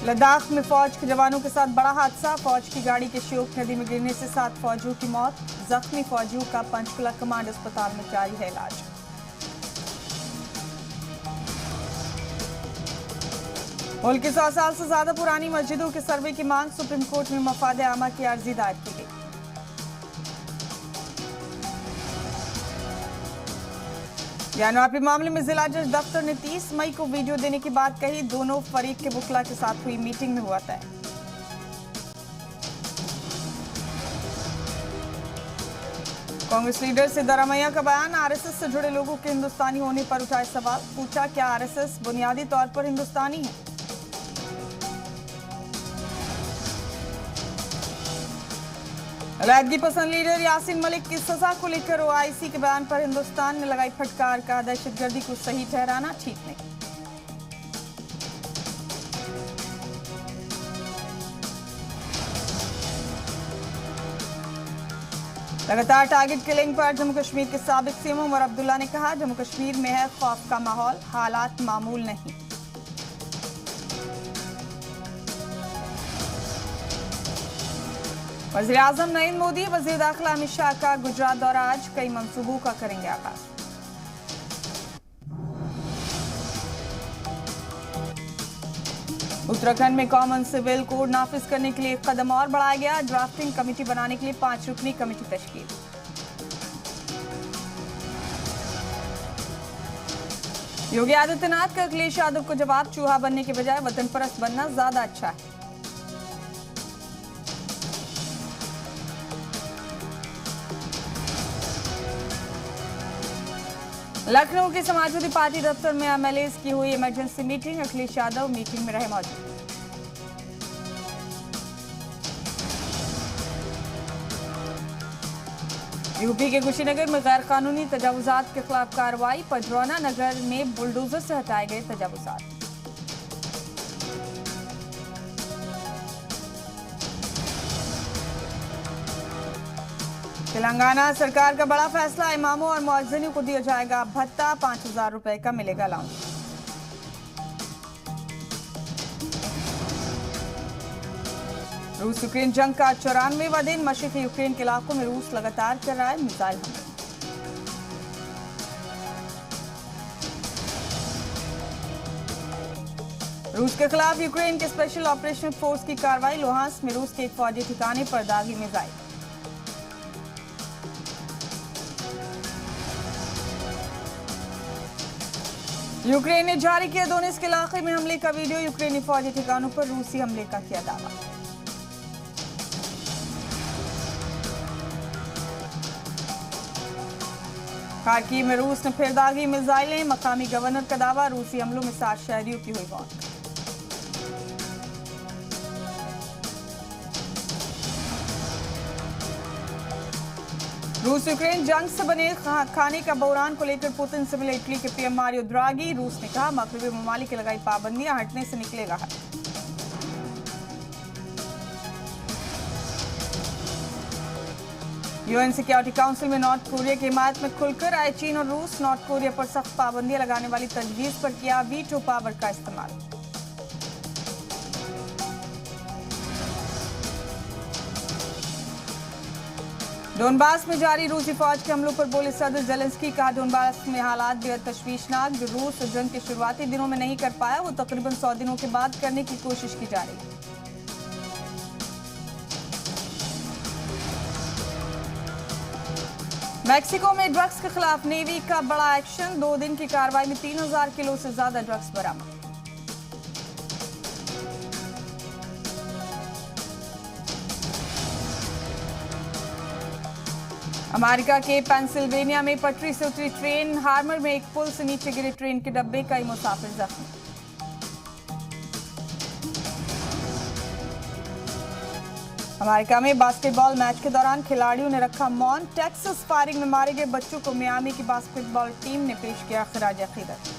लद्दाख में फौज के जवानों के साथ बड़ा हादसा। फौज की गाड़ी के श्योक नदी में गिरने से 7 फौजियों की मौत। जख्मी फौजियों का पंचकुला कमांड अस्पताल में जारी है इलाज। मुल्क की 100 साल से ज्यादा पुरानी मस्जिदों के सर्वे की मांग। सुप्रीम कोर्ट में मफाद आमा की अर्जी दायर की गई। यानवापी मामले में जिला जज दफ्तर ने 30 मई को वीडियो देने की बात कही। दोनों फरीक के वकील के साथ हुई मीटिंग में हुआ तय। कांग्रेस लीडर सिद्धारमैया का बयान। आरएसएस से जुड़े लोगों के हिंदुस्तानी होने पर उठाए सवाल। पूछा, क्या आरएसएस बुनियादी तौर पर हिंदुस्तानी है? अलैदगी पसंद लीडर यासीन मलिक की सजा को लेकर ओआईसी के बयान पर हिंदुस्तान ने लगाई फटकार। का दहशतगर्दी को सही ठहराना ठीक नहीं। लगातार टारगेट किलिंग पर जम्मू कश्मीर के साबिक सीएम उमर अब्दुल्ला ने कहा, जम्मू कश्मीर में है खौफ का माहौल, हालात मामूल नहीं। वज़ीर आज़म नरेंद्र मोदी वज़ीर दाखिला अमित शाह का गुजरात दौरा आज। कई मंसूबों का करेंगे आगाज। उत्तराखंड में कॉमन सिविल कोड नाफिज करने के लिए एक कदम और बढ़ाया गया। ड्राफ्टिंग कमेटी बनाने के लिए 5 रुकनी कमेटी तश्कील। योगी आदित्यनाथ का अखिलेश यादव को जवाब। चूहा बनने के बजाय वतन परस्त बनना ज्यादा अच्छा है। लखनऊ की समाजवादी पार्टी दफ्तर में एमएलए की हुई emergency meeting. Akhilesh Yadav meeting में रहे मौजूद। यूपी के कुशीनगर में गैर कानूनी तजावुजात के खिलाफ कार्रवाई। पजरौना नगर में बुलडोजर से हटाए गए तजावुजात। तेलंगाना सरकार का बड़ा फैसला। इमामों और मुअज्जिनों को दिया जाएगा भत्ता। 5,000 रुपए का मिलेगा अलाउंस। रूस यूक्रेन जंग का 94वां दिन। मशरिकी यूक्रेन के इलाकों में रूस लगातार कर रहा है मिसाइल हमले। रूस के खिलाफ यूक्रेन के स्पेशल ऑपरेशन फोर्स की कार्रवाई। लुहांस्क में रूस के एक फौजी ठिकाने पर दागी मिसाइल। यूक्रेन ने जारी किया दोनेत्स्क के इलाके में हमले का वीडियो। यूक्रेनी फौजी ठिकानों पर रूसी हमले का किया दावा। खार्किव में रूस ने फिर दागी मिसाइलें। मकामी गवर्नर का दावा, रूसी हमलों में 7 शहरियों की हुई मौत। रूस यूक्रेन जंग से बने खाने का बहरान को लेकर पुतिन से मिले इटली के पीएम मारियो द्रागी। रूस ने कहा, मगरबी ममालिक की लगाई पाबंदियां हटने से निकलेगा हल। यूएन सिक्योरिटी काउंसिल में नॉर्थ कोरिया की हिमायत में खुलकर आए चीन और रूस। नॉर्थ कोरिया पर सख्त पाबंदियां लगाने वाली तजवीज पर किया वीटो पावर का इस्तेमाल। डोनबास में जारी रूसी फौज के हमलों पर बोले सदर जेलेंस्की। कहा, डोनबास में हालात बेहद तशवीशनाक। जो रूस जंग के शुरुआती दिनों में नहीं कर पाया, वो तकरीबन 100 दिनों के बाद करने की कोशिश की जा रही है। मैक्सिको में ड्रग्स के खिलाफ नेवी का बड़ा एक्शन। 2 दिन की कार्रवाई में 3000 किलो से ज्यादा ड्रग्स बरामद। अमेरिका के पेंसिल्वेनिया में पटरी से उतरी ट्रेन। हार्मर में एक पुल से नीचे गिरे ट्रेन के डब्बे। कई मुसाफिर जख्मी। अमेरिका में बास्केटबॉल मैच के दौरान खिलाड़ियों ने रखा मौन। टेक्सास फायरिंग में मारे गए बच्चों को मियामी की बास्केटबॉल टीम ने पेश किया खिराज अकीदत।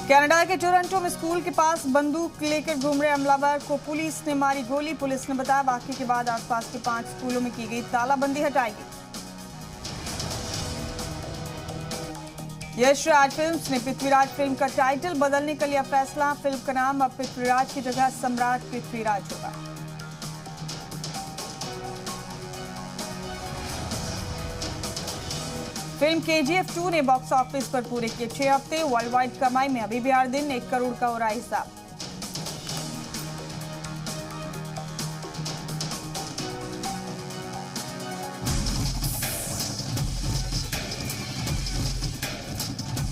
कनाडा के टोरंटो में स्कूल के पास बंदूक लेकर घूम रहे हमलावर को पुलिस ने मारी गोली। पुलिस ने बताया, वाकये के बाद आसपास के 5 स्कूलों में की गई तालाबंदी हटाई गई। यश राज फिल्म्स ने पृथ्वीराज फिल्म का टाइटल बदलने का लिया फैसला। फिल्म का नाम अब पृथ्वीराज की जगह सम्राट पृथ्वीराज होगा। फिल्म KGF 2 ने बॉक्स ऑफिस पर पूरे किए 6 हफ्ते। वर्ल्ड वाइड कमाई में अभी भी हर दिन 1 करोड़ का हो रहा हिसाब।